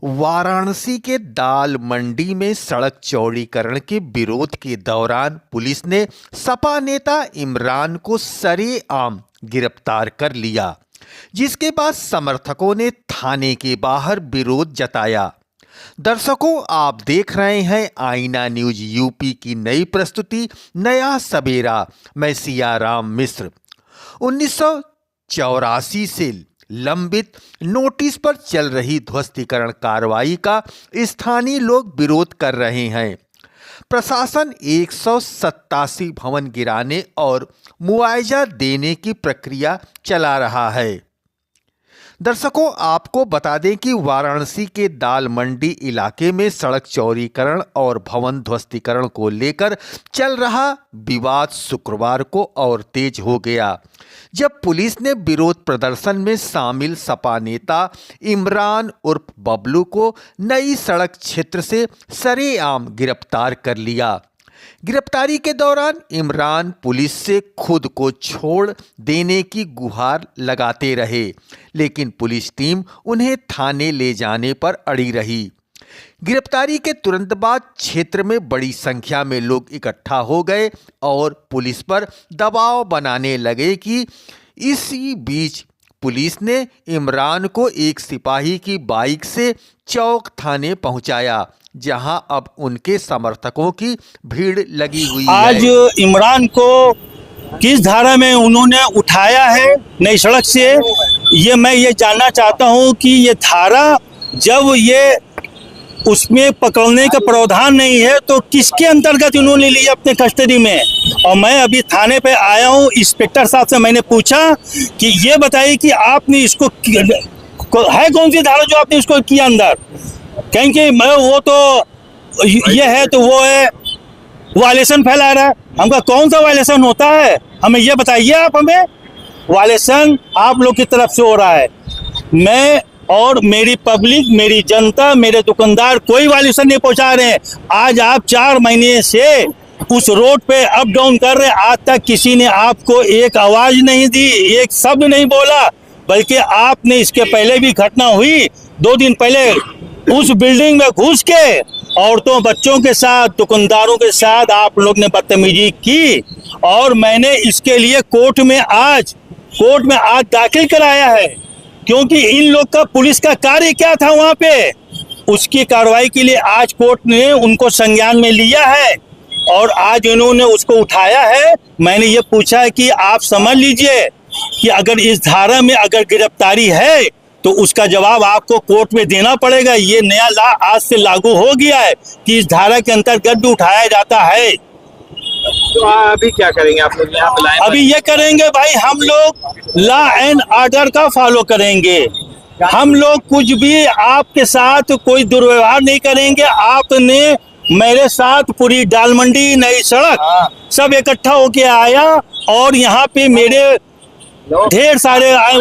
वाराणसी के दाल मंडी में सड़क चौड़ीकरण के विरोध के दौरान पुलिस ने सपा नेता इमरान को सरेआम गिरफ्तार कर लिया, जिसके बाद समर्थकों ने थाने के बाहर विरोध जताया। दर्शकों, आप देख रहे हैं आईना न्यूज यूपी की नई प्रस्तुति नया सवेरा। मैं सियाराम मिश्र। 1984 से लंबित नोटिस पर चल रही ध्वस्तीकरण कार्रवाई का स्थानीय लोग विरोध कर रहे हैं। प्रशासन 187 भवन गिराने और मुआवजा देने की प्रक्रिया चला रहा है। दर्शकों, आपको बता दें कि वाराणसी के दाल मंडी इलाके में सड़क चौड़ीकरण और भवन ध्वस्तीकरण को लेकर चल रहा विवाद शुक्रवार को और तेज हो गया, जब पुलिस ने विरोध प्रदर्शन में शामिल सपा नेता इमरान उर्फ बबलू को नई सड़क क्षेत्र से सरेआम गिरफ्तार कर लिया। गिरफ्तारी के दौरान इमरान पुलिस से खुद को छोड़ देने की गुहार लगाते रहे, लेकिन पुलिस टीम उन्हें थाने ले जाने पर अड़ी रही। गिरफ्तारी के तुरंत बाद क्षेत्र में बड़ी संख्या में लोग इकट्ठा हो गए और पुलिस पर दबाव बनाने लगे कि इसी बीच पुलिस ने इमरान को एक सिपाही की बाइक से चौक थाने पहुंचाया, जहां अब उनके समर्थकों की भीड़ लगी हुई है। आज इमरान को किस धारा में उन्होंने उठाया है नई सड़क से, मैं ये जानना चाहता हूं कि ये धारा जब ये उसमें पकड़ने का प्रावधान नहीं है तो किसके अंतर्गत उन्होंने लिया अपने कस्टडी में। और मैं अभी थाने पे आया हूँ, इंस्पेक्टर साहब से मैंने पूछा कि ये बताइए कि आपने इसको है कौन सी धारा जो आपने इसको किया अंदर, कहेंगे मैं वो तो ये है तो वो है वायलेशन फैला रहा है। हमका कौन सा वायलेशन होता है, हमें ये बताइए आप। हमें वायलेशन आप लोग की तरफ से हो रहा है, मैं और मेरी पब्लिक, मेरी जनता, मेरे दुकानदार कोई वायलेशन नहीं पहुंचा रहे हैं। आज आप 4 महीने से उस रोड पे अप डाउन कर रहे हैं, आज तक किसी ने आपको एक आवाज नहीं दी, एक शब्द नहीं बोला, बल्कि आपने इसके पहले भी घटना हुई 2 दिन पहले उस बिल्डिंग में घुस के औरतों बच्चों के साथ, दुकानदारों के साथ आप लोग ने बदतमीजी की। और मैंने इसके लिए कोर्ट में आज दाखिल कराया है, क्योंकि इन लोग का पुलिस का कार्य क्या था वहां पे, उसकी कार्रवाई के लिए आज कोर्ट ने उनको संज्ञान में लिया है और आज इन्होंने उसको उठाया है। मैंने ये पूछा है कि आप समझ लीजिए कि अगर इस धारा में अगर गिरफ्तारी है तो उसका जवाब आपको कोर्ट में देना पड़ेगा। ये नया लॉ आज से लागू हो गया है कि इस धारा के अंतर्गत भी उठाया जाता है। तो अभी क्या करेंगे आप लोग यहाँ पे? अभी ये करेंगे भाई, हम लोग लॉ एंड ऑर्डर का फॉलो करेंगे। हम लोग कुछ भी आपके साथ कोई दुर्व्यवहार नहीं करेंगे। आपने मेरे साथ पूरी दाल मंडी नई सड़क सब इकट्ठा होके आया और यहाँ पे मेरे ढेर सारे आए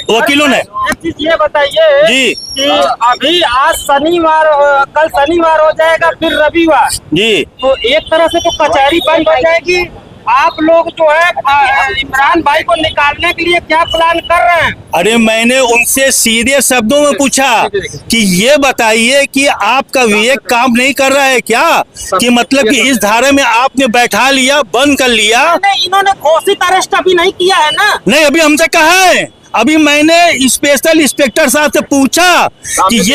वकीलों ने। एक चीज ये बताइए जी कि अभी आज शनिवार, कल शनिवार हो जाएगा, फिर रविवार जी, तो एक तरह से तो कचहरी बंद हो जाएगी। आप लोग जो है इमरान भाई को निकालने के लिए क्या प्लान कर रहे हैं? अरे मैंने उनसे सीधे शब्दों में पूछा कि ये बताइए कि आपका विवेक काम नहीं कर रहा है क्या, कि मतलब कि इस धारे में आपने बैठा लिया, बंद कर लिया। इन्होंने घोषित अरेस्ट अभी नहीं किया है ना? नहीं, अभी हमसे कहा है। अभी मैंने स्पेशल इंस्पेक्टर साहब से पूछा कि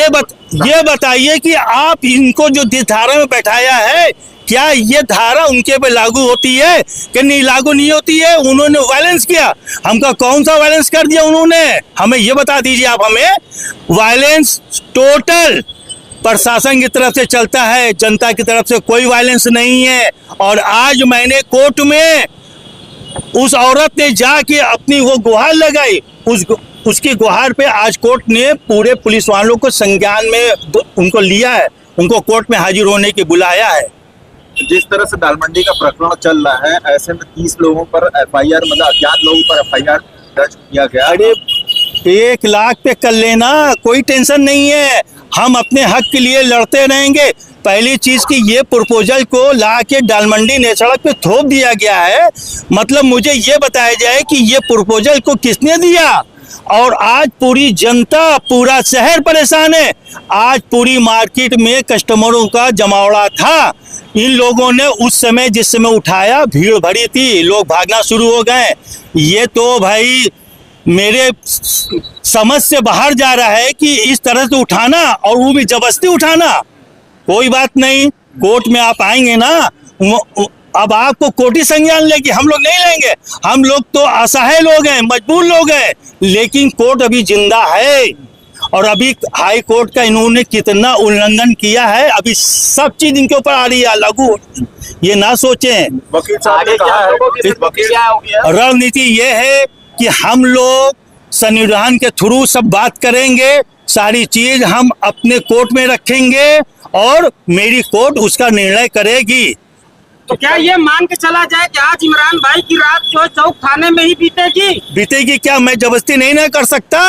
ये बताइए कि आप इनको जो धारा में बैठाया है, क्या ये धारा उनके पे लागू होती है कि नहीं लागू नहीं होती है। उन्होंने वायलेंस किया, हमका कौन सा वायलेंस कर दिया उन्होंने, हमें ये बता दीजिए आप। हमें वायलेंस टोटल प्रशासन की तरफ से चलता है, जनता की तरफ से कोई वायलेंस नहीं है। और आज मैंने कोर्ट में उस औरत ने जाके अपनी वो गुहार लगाई, उसकी गुहार पे आज कोर्ट ने पूरे पुलिस वालों को संज्ञान में उनको लिया है, उनको कोर्ट में हाजिर होने की बुलाया है। जिस तरह से दाल मंडी का प्रकरण चल रहा है, ऐसे में 30 लोगों पर एफआईआर, मतलब अज्ञात लोगों पर एफआईआर दर्ज किया गया। अरे 1 लाख पे कर लेना, कोई टेंशन नहीं है, हम अपने हक के लिए लड़ते रहेंगे। पहली चीज कि ये प्रपोजल को ला के दाल मंडी नई सड़क पे थोप दिया गया है। मतलब मुझे ये बताया जाए कि ये प्रपोजल को किसने दिया, और आज पूरी जनता, पूरा शहर परेशान है। आज पूरी मार्केट में कस्टमरों का जमावड़ा था। इन लोगों ने उस समय जिस समय उठाया, भीड़ भरी थी, लोग भागना शुरू हो गए। ये तो भाई मेरे समझ से बाहर जा रहा है कि इस तरह से उठाना, और वो भी जबरदस्ती उठाना। कोई बात नहीं, कोर्ट में आप आएंगे ना, अब आपको कोर्टी संज्ञान लेगी, हम लोग नहीं लेंगे। हम लोग तो असहाय लोग हैं, मजबूर लोग हैं, लेकिन कोर्ट अभी जिंदा है। और अभी हाई कोर्ट का इन्होंने कितना उल्लंघन किया है, अभी सब चीज इनके ऊपर आ रही है लागू। ये ना सोचें। वकील साहब ने कहा है रणनीति ये है कि हम लोग संविधान के थ्रू सब बात करेंगे, सारी चीज हम अपने कोर्ट में रखेंगे और मेरी कोर्ट उसका निर्णय करेगी। तो क्या ये मान के चला जाए कि आज इमरान भाई की रात जो है चौक थाने में ही बीतेगी? क्या मैं जबरदस्ती नहीं ना कर सकता?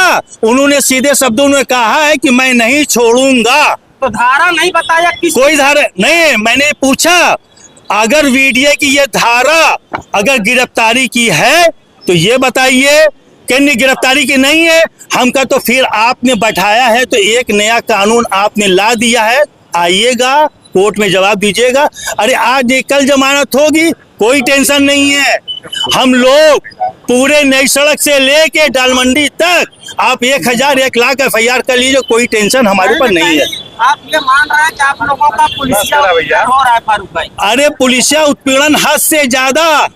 उन्होंने सीधे शब्दों में कहा है कि मैं नहीं छोड़ूंगा। तो धारा नहीं बताया किस? कोई धारा नहीं, मैंने पूछा अगर वीडियो की ये धारा अगर गिरफ्तारी की है तो ये बताइए, कि गिरफ्तारी की नहीं है। हम का तो फिर आपने बैठाया है तो एक नया कानून आपने ला दिया है, आइएगा कोर्ट में जवाब दीजिएगा। अरे आज नहीं कल जमानत होगी, कोई टेंशन नहीं है। हम लोग पूरे नई सड़क से लेके डालमंडी तक आप 1000 1 लाख FIR कर लीजिए, कोई टेंशन हमारे ऊपर नहीं है। आप ये मान रहे हैं कि आप लोगों का पुलिसिया उत्पीड़न हो रहा है फारूक भाई? अरे पुलिसिया उत्पीड़न हद से ज्यादा,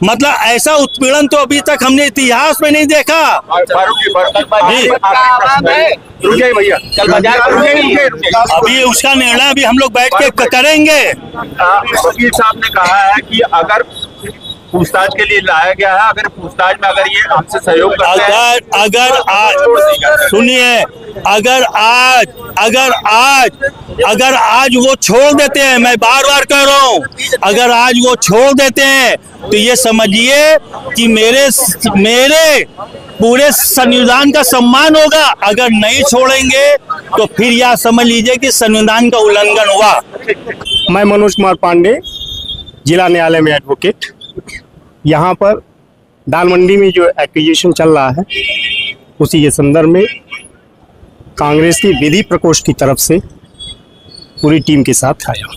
मतलब ऐसा उत्पीड़न तो अभी तक हमने इतिहास में नहीं देखा। अभी उसका निर्णय अभी हम लोग बैठ के करेंगे। वकील साहब ने कहा है कि अगर पूछताछ के लिए लाया गया है, अगर पूछताछ में अगर ये हमसे सहयोग करते हैं, सुनिए, अगर आज वो छोड़ देते हैं, मैं बार बार कह रहा हूँ, अगर आज वो छोड़ देते हैं तो ये समझिए कि मेरे पूरे संविधान का सम्मान होगा। अगर नहीं छोड़ेंगे तो फिर यह समझ लीजिए कि संविधान का उल्लंघन हुआ। मैं मनोज कुमार पांडे, जिला न्यायालय में एडवोकेट। यहाँ पर डालमंडी में जो एक्विजिशन चल रहा है उसी के संदर्भ में कांग्रेस की विधि प्रकोष्ठ की तरफ से पूरी टीम के साथ आया।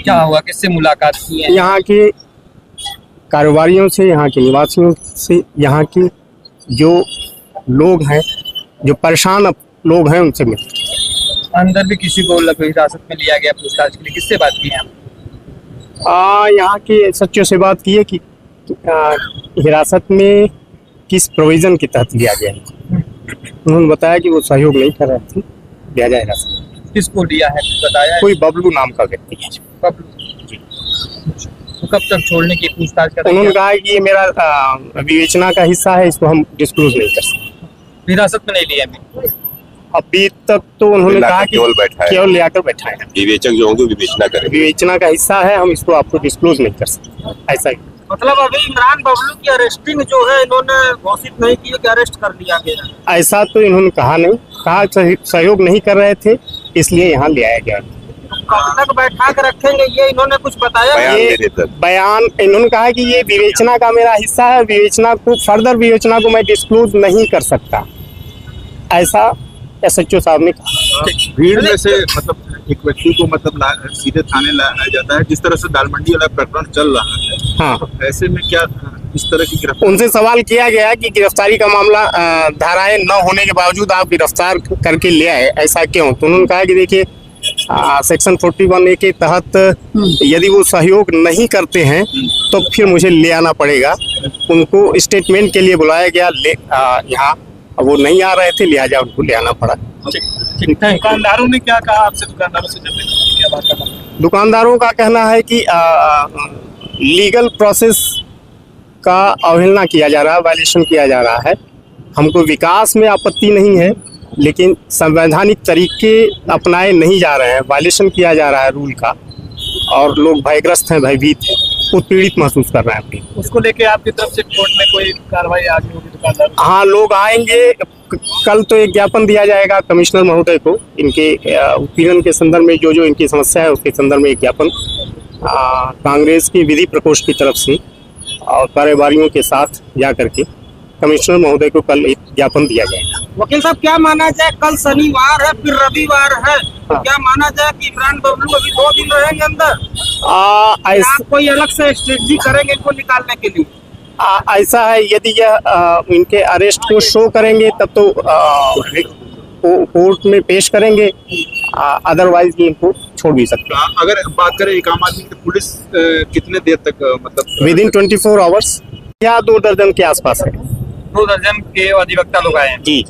क्या हुआ, किससे मुलाकात की है? यहाँ के कारोबारियों से, यहाँ के निवासियों से, यहाँ के जो लोग हैं, जो परेशान लोग हैं, उनसे मिले। अंदर भी किसी को हिरासत में लिया गया पूछताछ के लिए, किससे बात की है? यहाँ के सचिव से बात की है कि हिरासत में किस प्रोविजन के तहत लिया गया है। उन्होंने बताया कि वो सहयोग नहीं कर रहे थे, लिया जाए हिरासत। किसको लिया है बताया? कोई बबलू नाम का व्यक्ति है। बबलू, तो कब तक छोड़ने की पूछताछ कर? उन्होंने कहा कि ये मेरा विवेचना का हिस्सा है, इसको हम डिस्क्लोज नहीं कर सकते। हिरासत में नहीं लिया अभी तक तो उन्होंने कहा कि केवल लेकर बैठा है, विवेचक जो होंगे विवेचना करेंगे, विवेचना का हिस्सा है, हम इसको आपको डिस्क्लोज नहीं कर सकते, ऐसा ही। मतलब अभी इमरान बबलू की अरेस्टिंग जो है इन्होंने घोषित नहीं की कि अरेस्ट कर लिया गया? ऐसा तो इन्होंने कहा नहीं, कहा सहयोग नहीं कर रहे थे इसलिए यहाँ ले आया गया। कब तक बैठा कर रखेंगे ये इन्होंने कुछ बताया? बयान इन्होंने कहा कि ये विवेचना का मेरा हिस्सा है, विवेचना को फर्दर विवेचना को मैं डिस्क्लोज नहीं कर सकता, ऐसा SHO साहब ने कहा। भीड़ में से मतलब एक व्यक्ति को मतलब सीधे थाने लाया जाता है, जिस तरह से दालमंडी वाला प्रकरण चल रहा है। हाँ, तो ऐसे में क्या इस तरह की गिरफ्तारी? उनसे सवाल किया गया कि गिरफ्तारी का मामला धाराएं न होने के बावजूद आप गिरफ्तार करके ले आए, ऐसा क्यों? तो उन्होंने कहा कि देखिए सेक्शन 41A के तहत यदि वो सहयोग नहीं करते हैं तो फिर मुझे ले आना पड़ेगा। उनको स्टेटमेंट के लिए बुलाया गया, यहाँ वो नहीं आ रहे थे, लिहाजा उनको ले आना पड़ा। दुकानदारों ने क्या कहा आपसे? दुकानदारों से क्या बात करना? दुकानदारों का कहना है कि लीगल प्रोसेस का अवहेलना किया जा रहा है, वायलेशन किया जा रहा है। हमको विकास में आपत्ति नहीं है, लेकिन संवैधानिक तरीके अपनाए नहीं जा रहे हैं, वायलेशन किया जा रहा है रूल का, और लोग भयग्रस्त हैं, भयभीत हैं, उत्पीड़ित महसूस कर रहे हैं अपनी। उसको लेके आपकी तरफ से कोर्ट में कोई कार्रवाई आगे होगी दुकानदार? हाँ, लोग आएंगे। कल तो एक ज्ञापन दिया जाएगा कमिश्नर महोदय को, इनके उत्पीड़न के संदर्भ में जो इनकी समस्या है उसके संदर्भ में एक ज्ञापन कांग्रेस की विधि प्रकोष्ठ की तरफ से और कारोबारियों के साथ जा करके कमिश्नर महोदय को कल एक ज्ञापन दिया जाएगा। वकील साहब क्या माना जाए, कल शनिवार है फिर रविवार है, तो क्या माना जाए कि इमरान बबलू अभी 2 दिन रहेंगे अंदर? आप कोई अलग से स्ट्रेटजी करेंगे इनको निकालने के लिए? ऐसा है, यदि यह इनके अरेस्ट को शो करेंगे तब तो कोर्ट में पेश करेंगे, अदरवाइज ये इनको छोड़ भी सकते हैं। अगर बात करें एक आम आदमी की, पुलिस कितने देर तक मतलब विद इन 24 आवर्स या 2 दर्जन के आसपास है। 2 दर्जन के अधिवक्ता लोग आए हैं। जी।